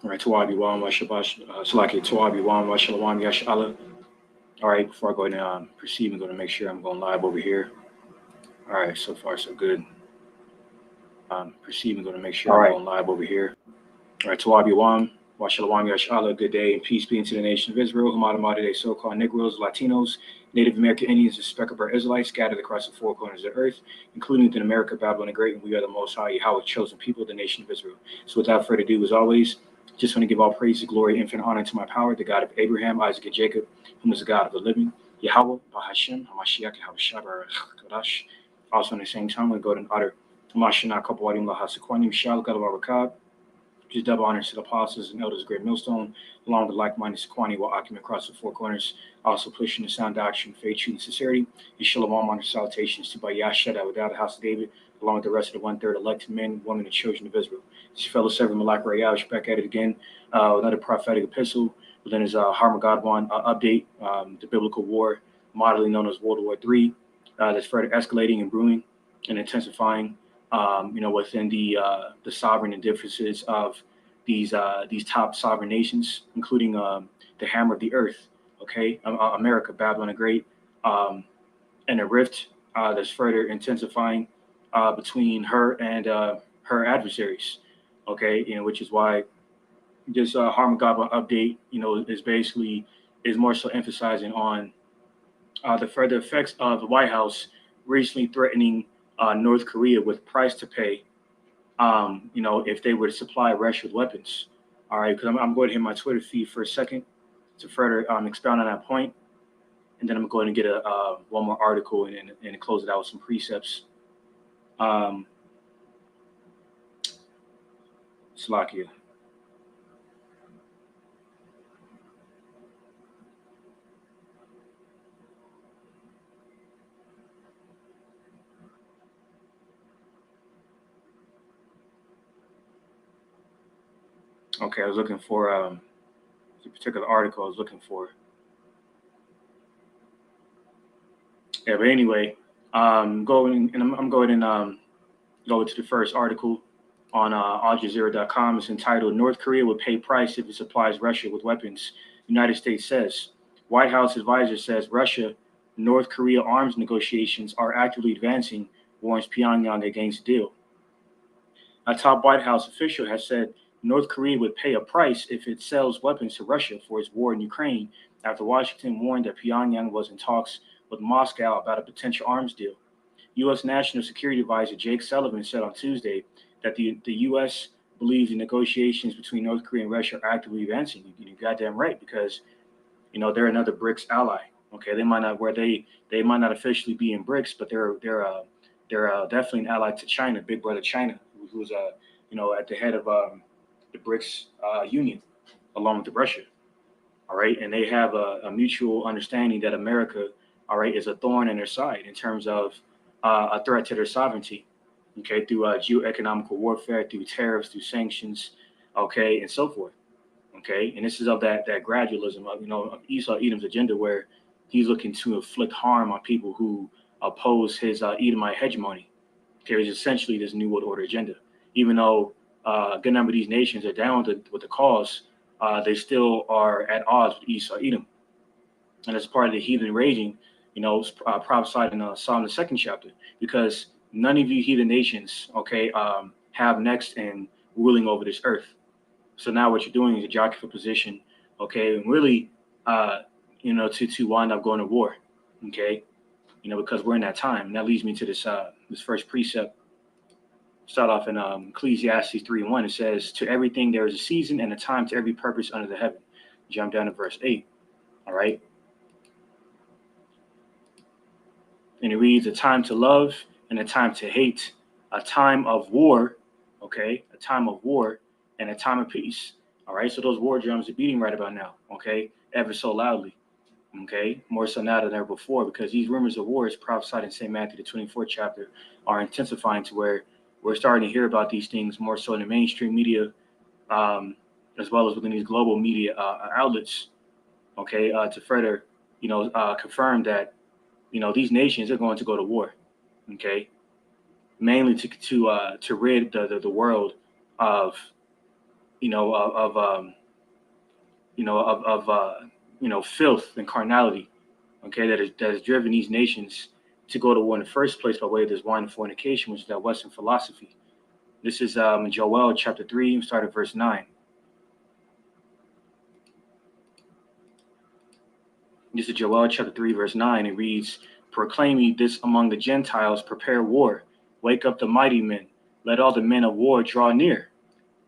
All right, Tawabi Wan Washabash, Salaki Tawabi Wan Washalawam Yash Allah. All right, before I go ahead and proceed, I'm going to make sure I'm going live over here. All right, so far so good. Proceed, I'm going to make sure All I'm right. going live over here. All right, Tawabi Wan Washalawam Yash Allah. Good day and peace be into the nation of Israel. Hamada Mada, so-called Negroes, Latinos, Native American Indians, and Speckled Israelites scattered across the four corners of the earth, including within America, Babylon the Great, and we are the Most High, Yahweh, chosen people of the nation of Israel. So without further ado, as always, just want to give all praise, glory, infinite honor to my power, the God of Abraham, Isaac, and Jacob, whom is the God of the living, Yahweh, Bahashem, Hamashiach, Yahweh Kadash. Also, in the same time, we go to utter Hamashina Kapawadim Lahasaquanim Shal Galabarakab. Just double honors to the apostles and elders of Great Millstone, along with like-minded Sequani, while occupying across the four corners, also pushing the sound doctrine, faith, truth, and sincerity. And shalom honor salutations to Bayashada without the house of David, along with the rest of the one-third elected men, women, and children of Israel. This fellow servant Malak Rayash back at it again with another prophetic epistle within his Harmagadwan update, the biblical war, modelly known as World War III, that's further escalating and brewing and intensifying. Within the sovereign and differences of these top sovereign nations, including the hammer of the earth, okay, America, Babylon the Great, and a rift that's further intensifying between her and her adversaries, okay, which is why this Harmagadwa update, is basically is more so emphasizing on the further effects of the White House recently threatening North Korea with price to pay, if they were to supply Russia with weapons. All right, because I'm going to hit my Twitter feed for a second to further expound on that point, and then I'm going to get a one more article and close it out with some precepts. Um, Slovakia. Okay, I was looking for a particular article I was looking for. Yeah, but anyway, going and I'm going and go to the first article on AlJazeera.com. It's entitled "North Korea would pay price if it supplies Russia with weapons." United States says. White House advisor says Russia North Korea arms negotiations are actively advancing, warns Pyongyang against deal. A top White House official has said North Korea would pay a price if it sells weapons to Russia for its war in Ukraine, after Washington warned that Pyongyang was in talks with Moscow about a potential arms deal. U.S. National Security Advisor Jake Sullivan said on Tuesday that the U.S. believes the negotiations between North Korea and Russia are actively advancing. You're goddamn right, because they're another BRICS ally. Okay, they might not they might not officially be in BRICS, but they're definitely an ally to China, big brother China, who's at the head of the BRICS union along with Russia. All right, and they have a mutual understanding that America, all right, is a thorn in their side in terms of a threat to their sovereignty. Okay, through geoeconomical warfare, through tariffs, through sanctions, okay, and so forth. Okay, and this is of that gradualism of of Esau Edom's agenda, where he's looking to inflict harm on people who oppose his Edomite hegemony. Okay, it's essentially this New World Order agenda. Even though a good number of these nations are down with the cause, they still are at odds with Esau Edom, and as part of the heathen raging, prophesied in Psalm the second chapter, because none of you heathen nations, okay, have next in ruling over this earth. So now what you're doing is you're jockeying for position, okay, and really, to wind up going to war, okay, because we're in that time. And that leads me to this first precept. Start off in Ecclesiastes 3:1. It says, "To everything there is a season and a time to every purpose under the heaven." Jump down to verse 8. All right, and it reads, "A time to love and a time to hate, a time of war, okay, a time of war and a time of peace." All right, so those war drums are beating right about now, okay, ever so loudly, okay, more so now than ever before, because these rumors of wars prophesied in St. Matthew, the 24th chapter, are intensifying to where we're starting to hear about these things more so in the mainstream media, um, as well as within these global media outlets, okay, to further, confirm that, these nations are going to go to war, okay, mainly to rid the world of you know, filth and carnality, okay, that has driven these nations to go to war in the first place by way of this wine and fornication, which is that Western philosophy. This is Joel chapter 3, start at verse 9. This is Joel chapter 3, verse 9. It reads, "Proclaim ye this among the Gentiles, prepare war. Wake up the mighty men. Let all the men of war draw near.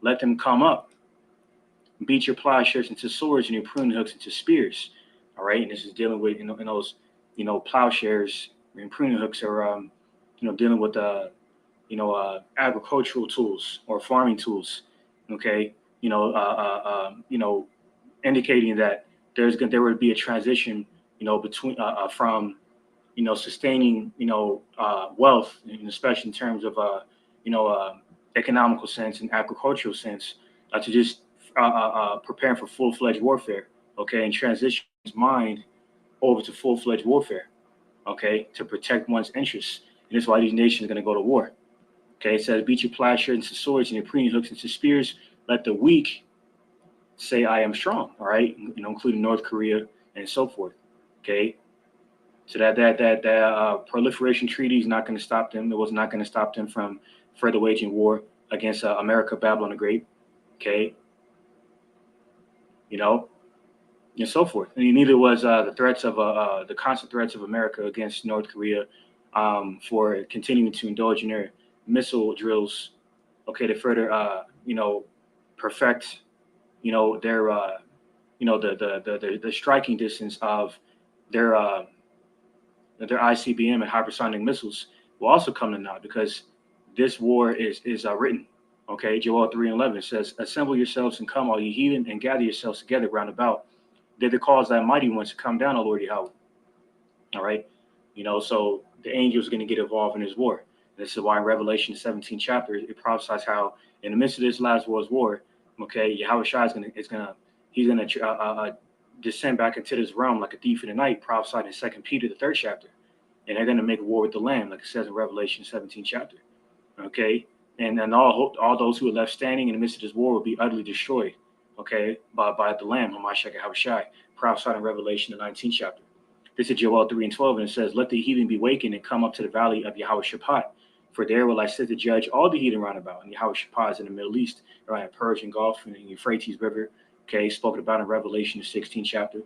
Let them come up. Beat your plowshares into swords and your pruning hooks into spears." All right. And this is dealing with, in those, plowshares and pruning hooks are, dealing with, agricultural tools or farming tools. Okay. Indicating that there would be a transition, between from sustaining wealth, and especially in terms of you know economical sense and agricultural sense, to just preparing for full-fledged warfare. Okay, and transition his mind over to full-fledged warfare. Okay, to protect one's interests, and that's why these nations are going to go to war. Okay, it says, "Beat your plowshares into swords and your pruning hooks into spears. Let the weak say I am strong." All right, including North Korea and so forth. Okay, so that proliferation treaty is not going to stop them. It was not going to stop them from further waging war against America, Babylon the Great. Okay, and so forth. And neither was the constant threats of America against North Korea for continuing to indulge in their missile drills. Okay, to further perfect their the striking distance of their ICBM and hypersonic missiles will also come to naught, because this war is written. Okay, Joel 3:11 says, "Assemble yourselves and come, all ye heathen, and gather yourselves together round about. Did the cause thy mighty ones to come down, O Lord Yahweh." All right, so the angels are going to get involved in this war. This is why in Revelation 17 chapter it prophesies how in the midst of this last world's war, okay, Yahweh Shai he's gonna descend back into this realm like a thief in the night, prophesied in 2 Peter the 3rd chapter, and they're gonna make war with the Lamb, like it says in Revelation 17 chapter. Okay, and then all those who are left standing in the midst of this war will be utterly destroyed. Okay, by the Lamb, Hamashiach Yahweh Shai, prophesied in Revelation the 19th chapter. This is Joel 3:12, and it says, "Let the heathen be wakened and come up to the valley of Yahweh Shaphat. For there will I sit to judge all the heathen round about." And Yahweh Shaphat is in the Middle East, around the Persian Gulf and the Euphrates River. Okay, spoken about in Revelation the 16th chapter.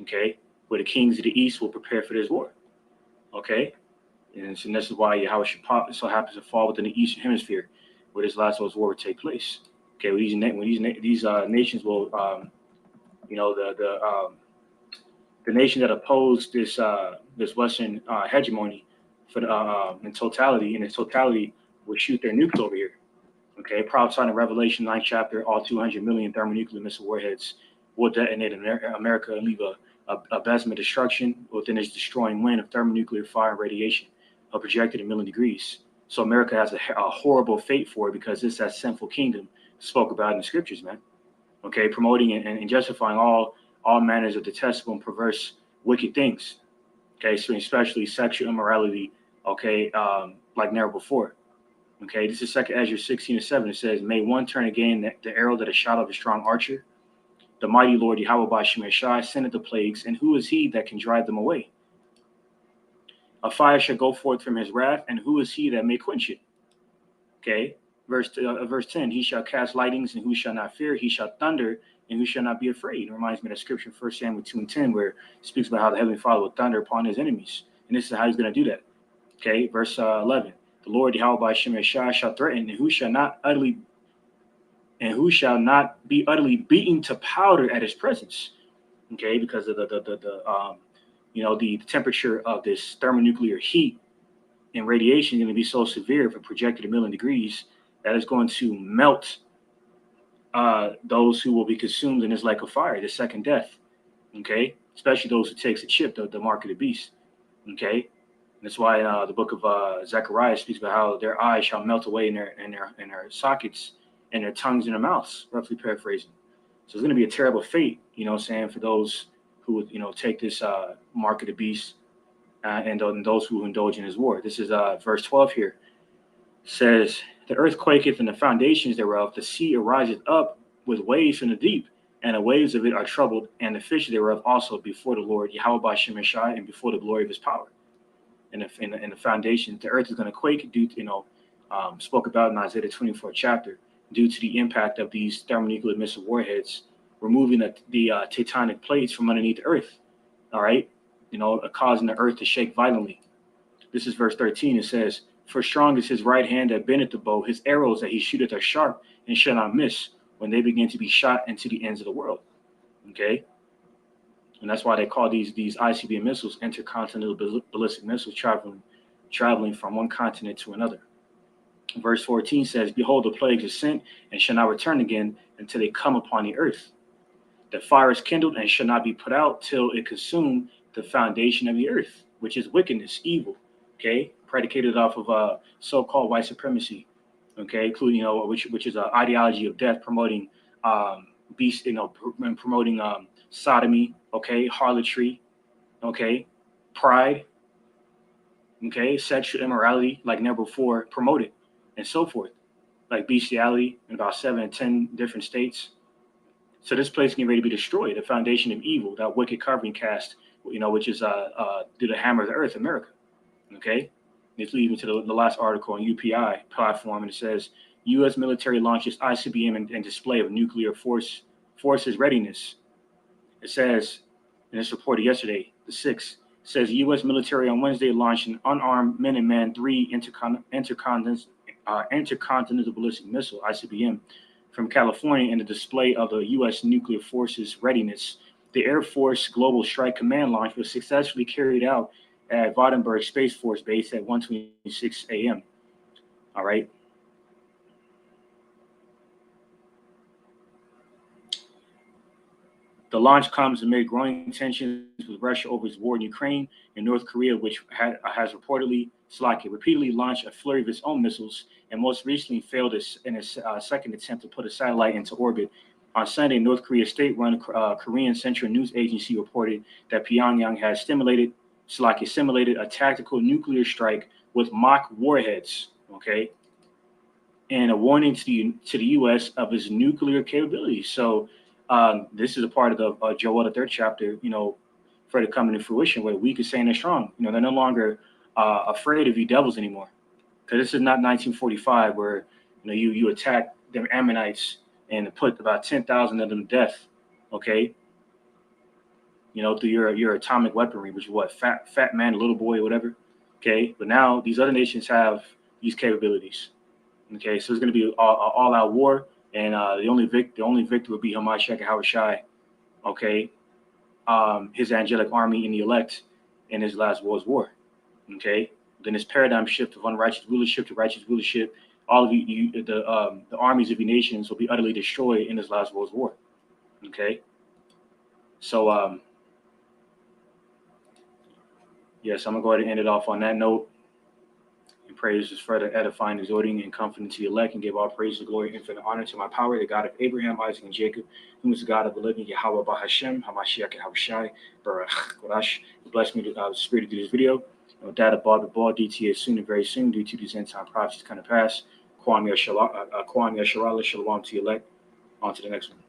Okay, where the kings of the east will prepare for this war. Okay, and this is why Yahweh Shaphat so happens to fall within the eastern hemisphere, where this last world's war will take place. Okay, when these nations will, the nation that opposed this Western hegemony for in its totality would shoot their nukes over here. Okay, prophesied in Revelation 9th chapter, all 200 million thermonuclear missile warheads will detonate in America and leave a basement of destruction within its destroying wind of thermonuclear fire and radiation, projected 1,000,000 degrees. So America has a horrible fate for it, because it's that sinful kingdom spoke about in the scriptures, man. Okay, promoting and justifying all manners of detestable and perverse wicked things. Okay, so especially sexual immorality. Okay, like never before. Okay, this is 2 Ezra 16:7. It says, "May one turn again the arrow that is shot of a strong archer. The mighty Lord Yahweh by Shemeshai sendeth the plagues, and who is he that can drive them away? A fire shall go forth from his wrath, and who is he that may quench it?" Okay, verse 10, "He shall cast lightnings, and who shall not fear? He shall thunder, and who shall not be afraid." It reminds me of that scripture, 1 Samuel 2:10, where it speaks about how the Heavenly Father will thunder upon his enemies. And this is how he's going to do that. Okay, verse 11, "The Lord Yahweh by Shemeshai shall threaten, and who shall not be utterly beaten to powder at his presence." Okay, because of the temperature of this thermonuclear heat and radiation is going to be so severe, if it projected 1,000,000 degrees, that is going to melt those who will be consumed in this lake of fire, the second death. Okay, especially those who takes the chip, the mark of the beast. Okay, and that's why the book of Zechariah speaks about how their eyes shall melt away in their sockets, and their tongues in their mouths, roughly paraphrasing. So it's going to be a terrible fate, for those who would, take this mark of the beast, and those who indulge in his war. This is verse 12 here. It says, "The earth quaketh, and the foundations thereof, the sea ariseth up, with waves from the deep, and the waves of it are troubled, and the fish thereof also before the Lord Yahweh by Shem and Shai, and before the glory of his power. And the foundation, the earth is going to quake due to, spoke about in Isaiah 24 chapter, due to the impact of these thermonuclear missile warheads, removing the tectonic plates from underneath the earth. All right, causing the earth to shake violently. This is verse 13. It says, "For strong is his right hand that bendeth the bow; his arrows that he shooteth are sharp and shall not miss when they begin to be shot into the ends of the world." Okay, and that's why they call these ICBM missiles intercontinental ballistic missiles, traveling from one continent to another. Verse 14 says, "Behold, the plagues are sent and shall not return again until they come upon the earth. The fire is kindled and shall not be put out till it consume the foundation of the earth," which is wickedness, evil. Okay, predicated off of so-called white supremacy. Okay, including which is an ideology of death, promoting beast, promoting sodomy. Okay, harlotry. Okay, pride. Okay, sexual immorality like never before promoted, and so forth, like bestiality in about 7 and 10 different states. So this place is getting ready to be destroyed. The foundation of evil, that wicked covering cast, which is through the hammer of the earth, America. Okay, it's leading to the last article on UPI platform, and it says U.S. military launches ICBM and display of nuclear forces readiness. It says, and it's reported yesterday, the 6th, says U.S. military on Wednesday launched an unarmed Minuteman III intercontinental ballistic missile (ICBM) from California in the display of the U.S. nuclear forces readiness. The Air Force Global Strike Command launch was successfully carried out at Vandenberg Space Force Base at 1:26 a.m. All right. The launch comes amid growing tensions with Russia over its war in Ukraine, and North Korea, which has repeatedly launched a flurry of its own missiles, and most recently failed in its second attempt to put a satellite into orbit. On Sunday, North Korea's state-run Korean Central News Agency reported that Pyongyang has simulated a tactical nuclear strike with mock warheads. Okay, and a warning to the U.S. of its nuclear capabilities. So this is a part of the Joel III chapter, for the coming to fruition, where weak is saying they're strong. They're no longer afraid of you devils anymore. Because this is not 1945, where you attack the Ammonites and put about 10,000 of them to death. Okay, through your atomic weaponry, which is what, fat man, little boy, whatever. Okay, but now these other nations have these capabilities. Okay, so it's going to be an all-out war, and the only victor would be Hamashiach and Hawashai. Okay, his angelic army in the elect in his last world's war. Okay, then this paradigm shift of unrighteous rulership to righteous rulership, all of the armies of your nations will be utterly destroyed in his last world's war. Okay, so yes, I'm gonna go ahead and end it off on that note. And praise is further edifying, exhorting, and comforting to the elect, and give all praise, glory, infinite honor to my power, the God of Abraham, Isaac, and Jacob, who is the God of the living, Yahweh Bahashem, Hamashiach, and Hawashai, Baruch Kodash. Bless me to the spirit to do this video. That above the ball, DTA soon and very soon, due to these end time prophecies kind of pass. Kwam Yasharala, Shalom to the elect. On to the next one.